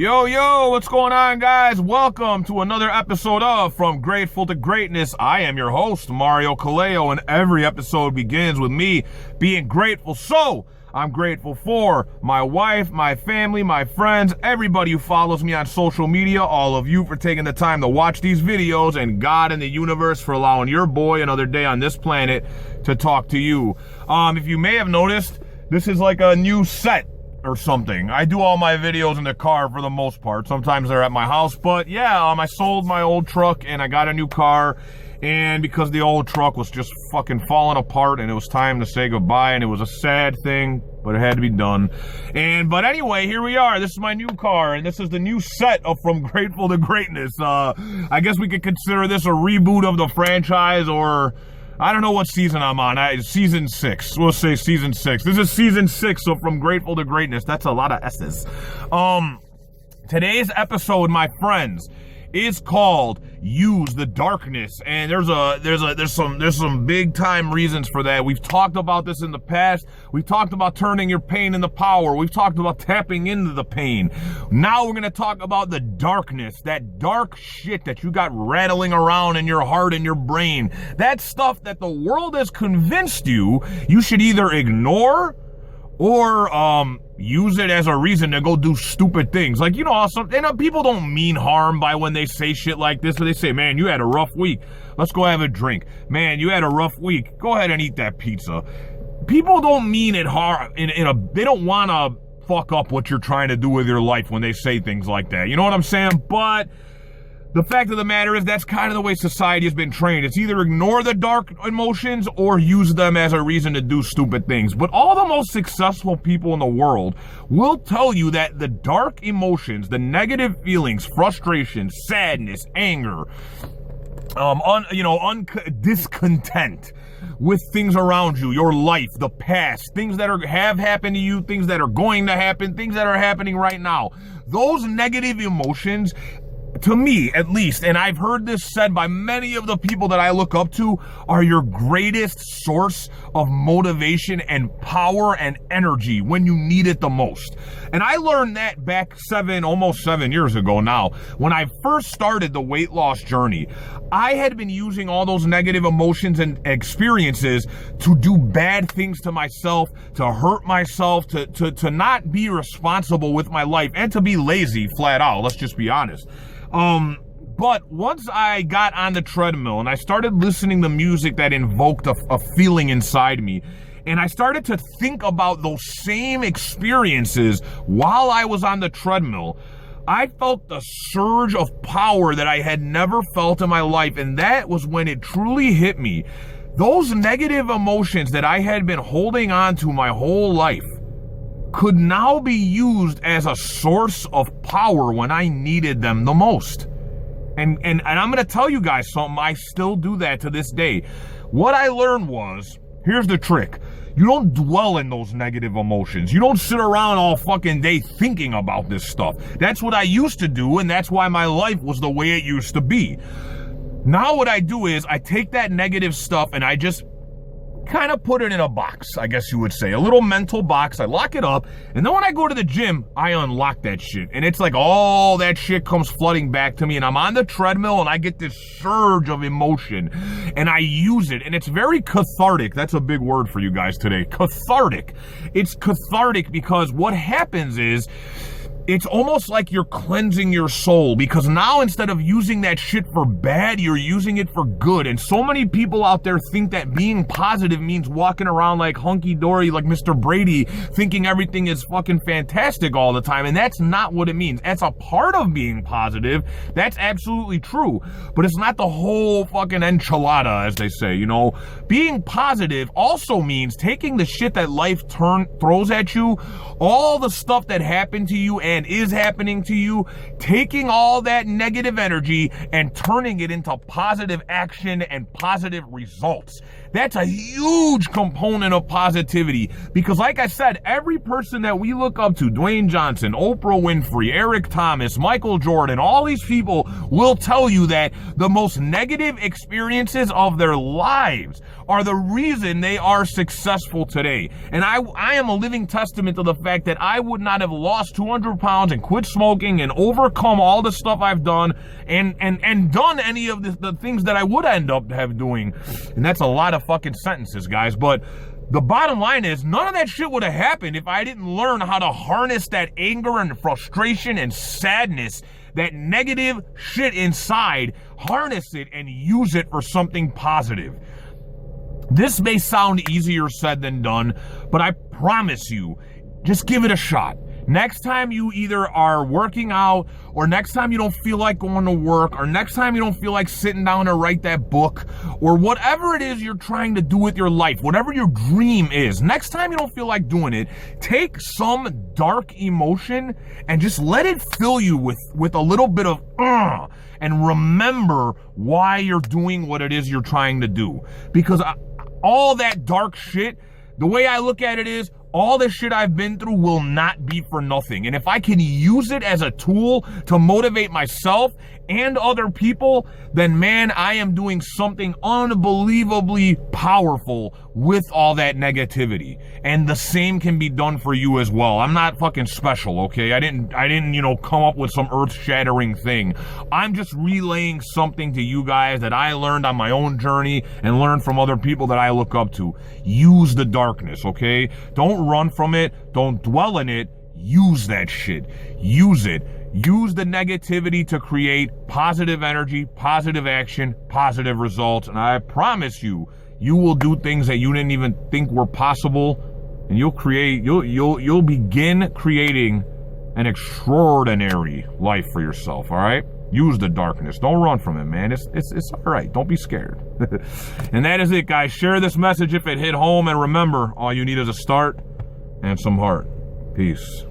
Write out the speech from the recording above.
Yo, what's going on, guys? Welcome to another episode of From Grateful to Greatness. I am your host, Mario Kaleo, and every episode begins with me being grateful. So, I'm grateful for my wife, my family, my friends, everybody who follows me on social media, all of you for taking the time to watch these videos, and God and the universe for allowing your boy another day on this planet to talk to you. If you may have noticed, this is like a new set or something. I do all my videos in the car for the most part. Sometimes they're at my house, but yeah, I sold my old truck and I got a new car, and because the old truck was just fucking falling apart and it was time to say goodbye, and it was a sad thing, but it had to be done. But anyway, here we are. This is my new car, and this is the new set of From Grateful to Greatness. I guess we could consider this a reboot of the franchise, or I don't know what season I'm on. Season 6. We'll say season 6. This is season 6 of From Grateful to Greatness. That's a lot of S's. Today's episode, my friends, is called Use the Darkness, and there's some big time reasons for that. We've talked about this in the past. We've talked about turning your pain into power. We've talked about tapping into the pain. Now we're going to talk about the darkness, that dark shit that you got rattling around in your heart and your brain. That stuff that the world has convinced you should either ignore or use it as a reason to go do stupid things. Like, people don't mean harm by when they say shit like this, but they say, man, you had a rough week. Let's go have a drink. Man, you had a rough week. Go ahead and eat that pizza. People don't mean it harm. They don't want to fuck up what you're trying to do with your life when they say things like that. You know what I'm saying? But the fact of the matter is, that's kind of the way society has been trained. It's either ignore the dark emotions or use them as a reason to do stupid things. But all the most successful people in the world will tell you that the dark emotions, the negative feelings, frustration, sadness, anger, discontent with things around you, your life, the past, things that have happened to you, things that are going to happen, things that are happening right now. Those negative emotions, to me at least, and I've heard this said by many of the people that I look up to, are your greatest source of motivation and power and energy when you need it the most. And I learned that back almost 7 years ago now. When I first started the weight loss journey, I had been using all those negative emotions and experiences to do bad things to myself, to hurt myself, to not be responsible with my life, and to be lazy flat out. Let's just be honest. But once I got on the treadmill and I started listening to music that invoked a feeling inside me, and I started to think about those same experiences while I was on the treadmill, I felt the surge of power that I had never felt in my life. And that was when it truly hit me. Those negative emotions that I had been holding on to my whole life could now be used as a source of power when I needed them the most. And I'm going to tell you guys something. I still do that to this day. What I learned was, here's the trick. You don't dwell in those negative emotions. You don't sit around all fucking day thinking about this stuff. That's what I used to do, and that's why my life was the way it used to be. Now what I do is I take that negative stuff and I just kind of put it in a box, I guess you would say, a little mental box. I lock it up, and then when I go to the gym, I unlock that shit, and it's like all that shit comes flooding back to me, and I'm on the treadmill and I get this surge of emotion and I use it, and it's very cathartic. That's a big word for you guys today. Cathartic. It's cathartic because what happens is, it's almost like you're cleansing your soul, because now instead of using that shit for bad, you're using it for good. And so many people out there think that being positive means walking around like hunky-dory, like Mr. Brady, thinking everything is fucking fantastic all the time. And that's not what it means. That's a part of being positive. That's absolutely true. But it's not the whole fucking enchilada, as they say, Being positive also means taking the shit that life throws at you, all the stuff that happened to you and is happening to you, taking all that negative energy and turning it into positive action and positive results. That's a huge component of positivity, because like I said, every person that we look up to, Dwayne Johnson, Oprah Winfrey, Eric Thomas, Michael Jordan, all these people will tell you that the most negative experiences of their lives are the reason they are successful today. And I am a living testament to the fact that I would not have lost 200 pounds and quit smoking and overcome all the stuff I've done and done any of the things that I would end up doing. And that's a lot of fucking sentences, guys. But the bottom line is, none of that shit would have happened if I didn't learn how to harness that anger and frustration and sadness, that negative shit inside, harness it and use it for something positive. This may sound easier said than done, but I promise you, just give it a shot. Next time you either are working out, or next time you don't feel like going to work, or next time you don't feel like sitting down to write that book, or whatever it is you're trying to do with your life, whatever your dream is, next time you don't feel like doing it, take some dark emotion and just let it fill you with a little bit of and remember why you're doing what it is you're trying to do. Because all that dark shit, the way I look at it is, all the shit I've been through will not be for nothing. And if I can use it as a tool to motivate myself and other people, then man, I am doing something unbelievably powerful with all that negativity. And the same can be done for you as well. I'm not fucking special, okay? I didn't, come up with some earth-shattering thing. I'm just relaying something to you guys that I learned on my own journey and learned from other people that I look up to. Use the darkness, okay? Don't run from it. Don't dwell in it. Use that shit. Use it. Use the negativity to create positive energy, positive action, positive results. And I promise you, you will do things that you didn't even think were possible. And you'll begin creating an extraordinary life for yourself, all right? Use the darkness. Don't run from it, man. It's all right. Don't be scared. And that is it, guys. Share this message if it hit home. And remember, all you need is a start and some heart. Peace.